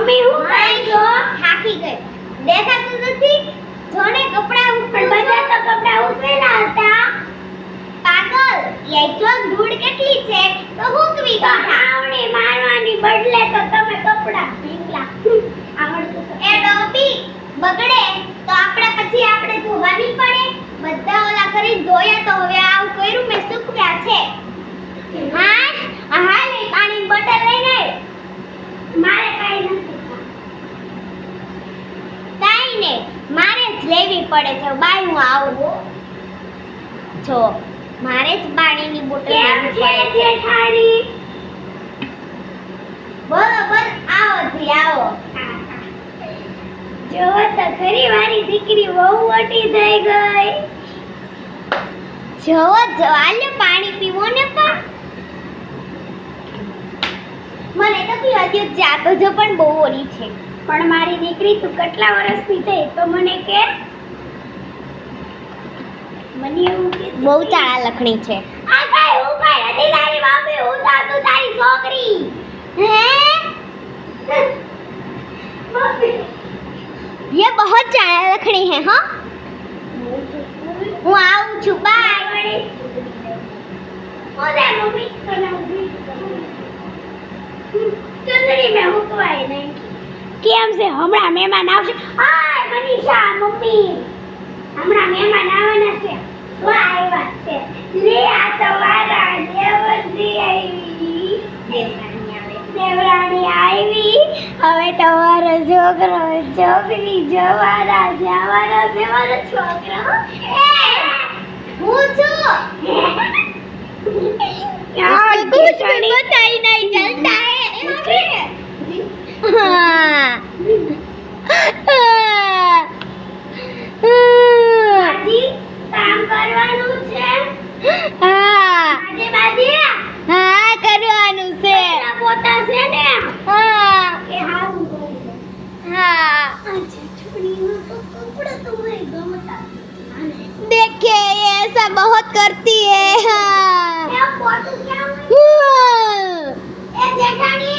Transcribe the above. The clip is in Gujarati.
મમ્મી હું કહી છો? થાકી ગઈ. દેખાતું નથી? જોને કપડા ઉપર બધા તો કપડા ઉકેલા હતા. પાગલ, એ જો ધૂળ કેટલી છે તો હુકવી તો કાઢા. આવડી મારવાની બદલે તો તમે કપડા ભીંગલા. આવડતું તો એ ડોબી બગડે તો આપણે ધોવાની પડે. બધા ઓલા કરી ધોયા તો હવે આવું કર્યું મેં સુકવ્યા છે. હાલ એ પાણીની બોટલ લઈને આવ. મારે કાઈ નથી. કાઈ ને મારે જ લેવી પડે છે. બાય હું આવું જો મારે જ પાણીની બોટલ કેમ લેવી છે પડે છે. જેઠાણી? બરોબર આવો જી આવો. જો તો ખરી મારી દીકરી બહુ મોટી થઈ ગઈ. જો આલે પાણી પીવો ને પણ મને તો પીવા દો. જાતો જો પણ બહુ ઓલી છે. પણ મારી દીકરી તું કેટલા વર્ષની થઈ તો મને કે. મને એવું કે બહુ ચાળા લખણી છે. આ કાઈ હું કાઈ નથી તારી બાપે. હું તો તું તારી છોકરી. હે ये बहुत चाळा लखणी है हाँ. હું આવું છું. બાય. ઓલે મમ્મી બનાવી ચંદડી મે હુકવાય નહીં. કેમ છે હમણાં મહેમાન આવશે? હાય મનીષા મમ્મી હમણાં મહેમાન આવવાના છે. વાહ આવ્યા છે. લે આ તો વારા દેવજી આવી. દેવરાણી આવી. હવે તમારો છોકરો છોકરી જવાના જવાના છે. મારો છોકરો હું છું. यार कुछ भी पता ही नहीं चलता है. हाँ. બાજી કામ કરવાનું છે. હા બાજી હા કરવાનું છે. કચરા પોતા છે ને હા કે હારું કરી દે. हाँ આ જેઠણીનો તો કપડા તો મને ગમતા નથી. देखिए ये ऐसा बहुत करती है. हाँ એ પોતું ક્યાં હોય? એ જેઠાણી